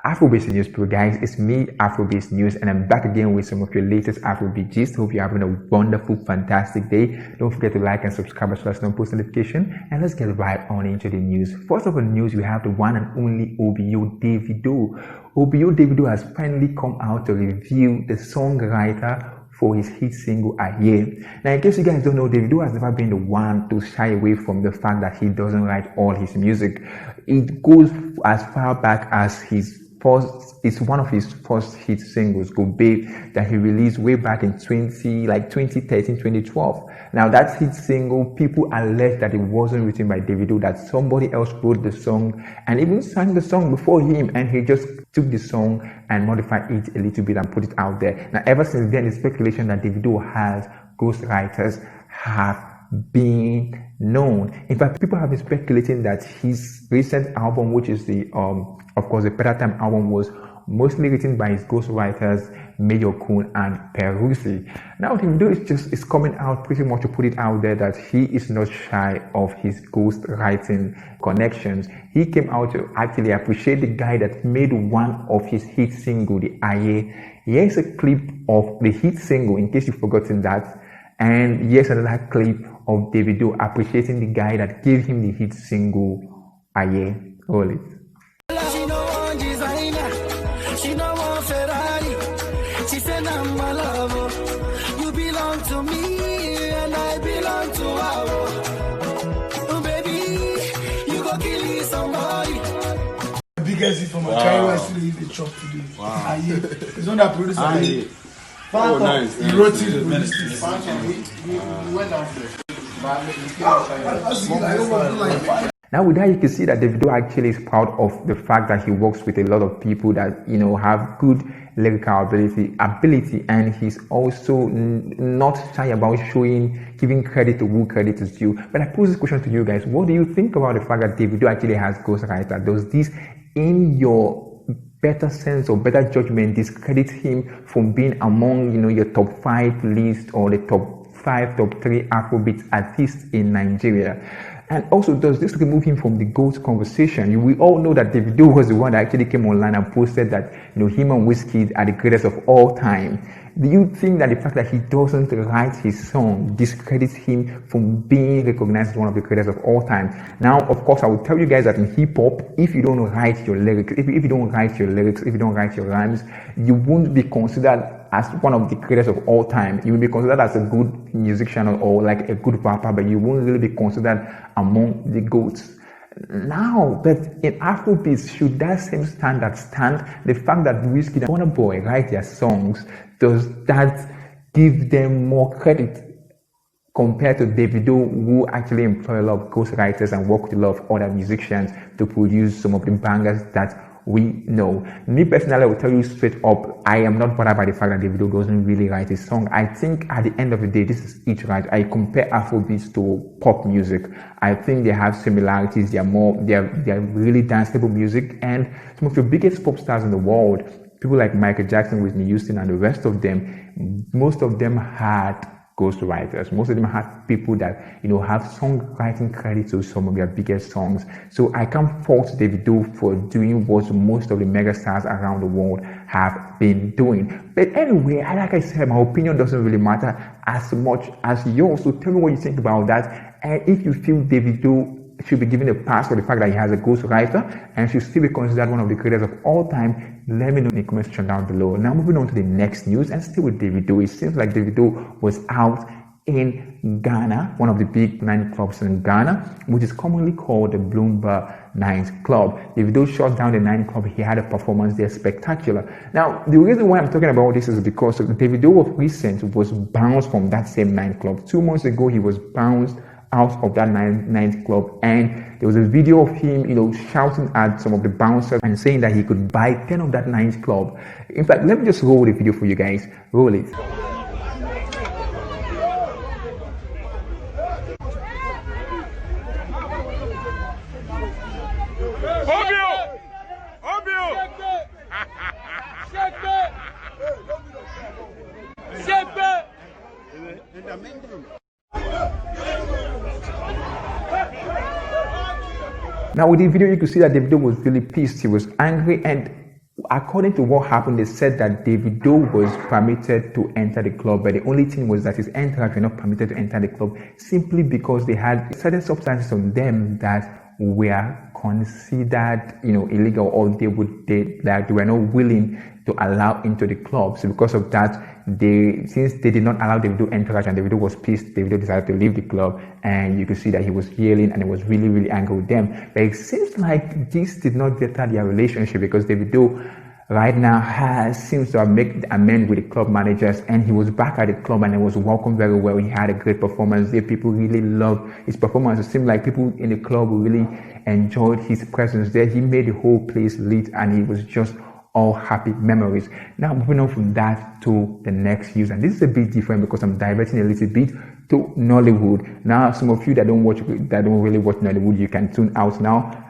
Afrobeatz News Pro, guys. It's me, Afrobeatz News, and I'm back again with some of your latest Afrobeat gist. Hope you're having a wonderful, fantastic day. Don't forget to like and subscribe as well as post notification. And let's get right on into the news. First of all, the news, we have the one and only OBO Davido. OBO Davido has finally come out to review the songwriter for his hit single Aye. Now, in case you guys don't know, Davido has never been the one to shy away from the fact that he doesn't write all his music. It goes as far back as it's one of his first hit singles, Go Babe, that he released way back in 2013, 2012. Now, that hit single, people allege that it wasn't written by Davido, that somebody else wrote the song and even sang the song before him, and he just took the song and modified it a little bit and put it out there. Now, ever since then, the speculation that Davido has ghostwriters have been known. In fact, people have been speculating that his recent album, which is the of course the Better Time album, was mostly written by his ghostwriters Major Kun and Peruzzi. Now Davido is coming out pretty much to put it out there that he is not shy of his ghostwriting connections. He came out to actually appreciate the guy that made one of his hit single, the Aye. Here's a clip of the hit single in case you've forgotten that. And here's another clip of Davido appreciating the guy that gave him the hit single Aye. Roll it. She no want designer, she no want Ferrari. She said I'm my lover. You belong to me and I belong to her. Oh baby, you go kill somebody. The biggest hit from my child was still the chop today. Wow. It's not that producer. Oh, nice. He wrote it, released it. He went out there. Now with that, you can see that Davido actually is proud of the fact that he works with a lot of people that, you know, have good lyrical ability, and he's also not shy about giving credit to who credit is due. But I pose this question to you guys: what do you think about the fact that Davido actually has ghostwriter? Does this, in your better sense or better judgment, discredit him from being among, you know, your top 5 list or the top 5, top 3 Afrobeat artists in Nigeria? And also, does this remove him from the GOAT conversation? We all know that Davido was the one that actually came online and posted that, you know, him and Wizkid are the greatest of all time. Do you think that the fact that he doesn't write his song discredits him from being recognized as one of the greatest of all time? Now, of course, I will tell you guys that in hip-hop, if you don't write your lyrics, if you don't write your lyrics, if you don't write your rhymes, you won't be considered as one of the greatest of all time. You will be considered as a good musician or like a good rapper, but you won't really be considered among the GOATs. Now, but in Afrobeats, should that same standard stand? The fact that Wizkid and Burna Boy write their songs, does that give them more credit compared to Davido, who actually employ a lot of ghostwriters and work with a lot of other musicians to produce some of the bangers that we know? Me personally, I will tell you straight up, I am not bothered by the fact that Davido doesn't really write his song. I think at the end of the day, this is each right. I compare Afrobeats to pop music. I think they have similarities. They are really danceable music, and some of the biggest pop stars in the world, people like Michael Jackson, Whitney Houston, and the rest of them, most of them had ghostwriters. Most of them have people that, you know, have songwriting credit to some of their biggest songs. So I can't fault Davido for doing what most of the megastars around the world have been doing. But anyway, like I said, my opinion doesn't really matter as much as yours. So tell me what you think about that. And if you feel Davido should be given a pass for the fact that he has a ghostwriter and should still be considered one of the greatest of all time, let me know in the comment section down below. Now moving on to the next news, and still with Davido. It seems like Davido was out in Ghana, one of the big nightclubs in Ghana, which is commonly called the Bloomberg nightclub. Davido shut down the nightclub. He had a performance there, spectacular. Now, the reason why I'm talking about this is because Davido of recent was bounced from that same nightclub. 2 months ago, he was bounced out of that nightclub, and there was a video of him, you know, shouting at some of the bouncers and saying that he could buy 10 of that nightclub. In fact, let me just roll the video for you guys. Roll it. Now with the video, you could see that Davido was really pissed. He was angry, and according to what happened, they said that Davido was permitted to enter the club, but the only thing was that his entourage were not permitted to enter the club simply because they had certain substances on them that were considered, illegal, or they were not willing to allow into the club. So because of that, since they did not allow Davido entourage and Davido was pissed, Davido decided to leave the club, and you could see that he was yelling and he was really, really angry with them. But it seems like this did not better their relationship, because Davido right now seems to have made amends with the club managers, and he was back at the club and he was welcomed very well. He had a great performance there. People really loved his performance. It seemed like people in the club really enjoyed his presence there. He made the whole place lit, and it was just all happy memories. Now moving on from that to the next news, and this is a bit different because I'm diverting a little bit to Nollywood. Now some of you that don't really watch Nollywood, you can tune out now,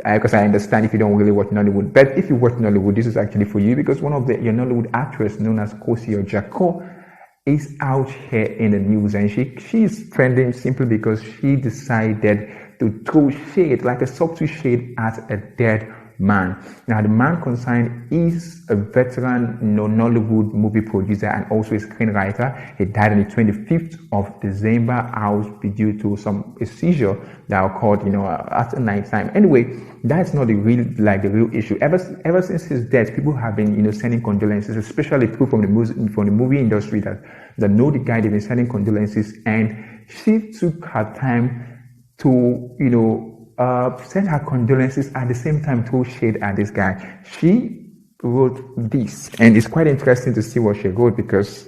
because I understand if you don't really watch Nollywood. But if you watch Nollywood, this is actually for you, because one of your Nollywood actress known as Cossy Orjiakor is out here in the news, and she is trending simply because she decided to throw shade, like a subtle shade, at a dead man. Now the man concerned is a veteran Nollywood movie producer and also a screenwriter. He died on the 25th of December out due to a seizure that occurred after night time. Anyway, that's not the real issue. Ever since his death, people have been sending condolences, especially people from the movie industry that know the guy. They've been sending condolences, and she took her time to send her condolences at the same time throw shade at this guy. She wrote this, and it's quite interesting to see what she wrote, because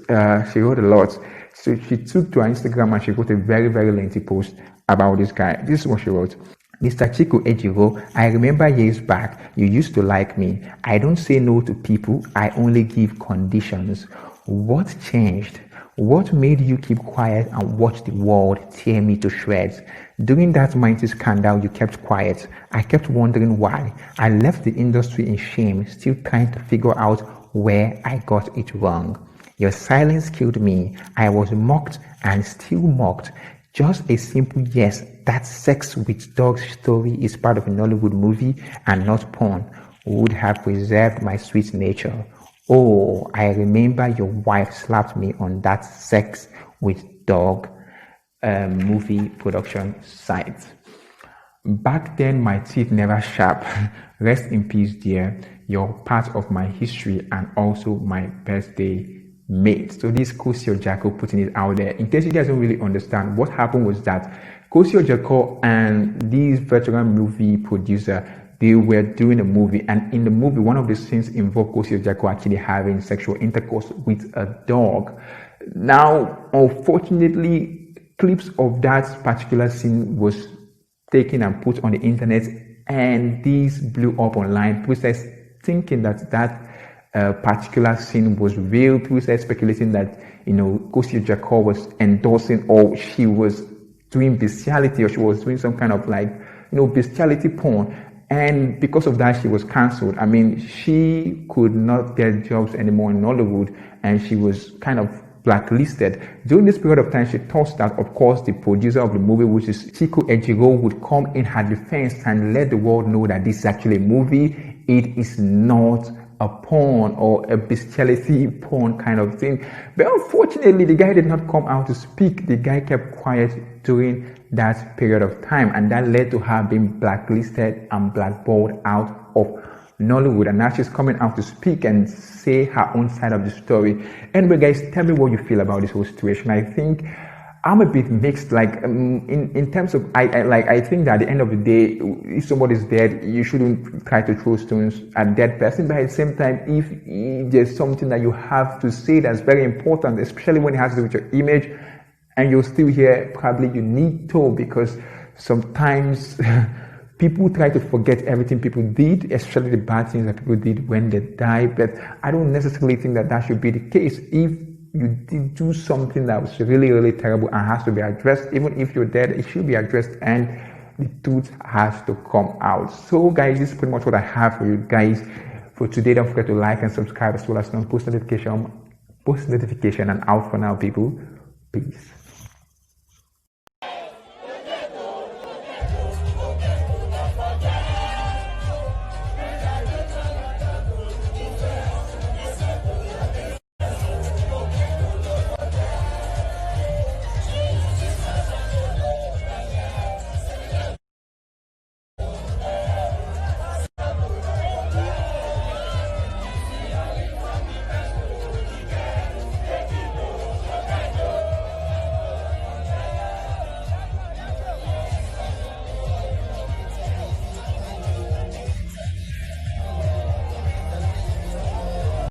she wrote a lot. So she took to her Instagram and she wrote a very, very lengthy post about this guy. This is what she wrote. Mr. Chico Ejiro, I remember years back, you used to like me. I don't say no to people, I only give conditions. What changed? What made you keep quiet and watch the world tear me to shreds? During that mighty scandal, you kept quiet. I kept wondering why. I left the industry in shame, still trying to figure out where I got it wrong. Your silence killed me. I was mocked and still mocked. Just a simple yes, that sex with dogs story is part of a Nollywood movie and not porn would have preserved my sweet nature. Oh, I remember your wife slapped me on that sex with dog movie production site. Back then, my teeth never sharp. Rest in peace, dear. You're part of my history and also my birthday mate. So this Cossy Orjiakor putting it out there. In case you guys don't really understand, what happened was that Cossy Orjiakor and this veteran movie producer, they were doing a movie, and in the movie, one of the scenes involved Cossy Orjiakor actually having sexual intercourse with a dog. Now, unfortunately, clips of that particular scene was taken and put on the internet, and these blew up online. People started thinking that particular scene was real. People started speculating that Cossy Orjiakor was endorsing, or she was doing bestiality, or she was doing some kind of bestiality porn. And because of that, she was cancelled. I mean, she could not get jobs anymore in Nollywood, and she was kind of blacklisted. During this period of time, she thought that, of course, the producer of the movie, which is Chico Ejiro, would come in her defense and let the world know that this is actually a movie. It is not a porn or a bestiality porn kind of thing. But unfortunately, the guy did not come out to speak. The guy kept quiet during that period of time, and that led to her being blacklisted and blackballed out of Nollywood. And now she's coming out to speak and say her own side of the story. Anyway, guys, tell me what you feel about this whole situation. I think I'm a bit mixed. In terms of, I think that at the end of the day, if somebody's dead, you shouldn't try to throw stones at a dead person. But at the same time, if there's something that you have to say that's very important, especially when it has to do with your image, and you're still here, probably you need to, because sometimes people try to forget everything people did, especially the bad things that people did when they died. But I don't necessarily think that should be the case. If you did do something that was really, really terrible and has to be addressed, even if you're dead, it should be addressed, and the truth has to come out. So guys, this is pretty much what I have for you guys for today. Don't forget to like and subscribe, as well as post notification, and out for now, people. Peace.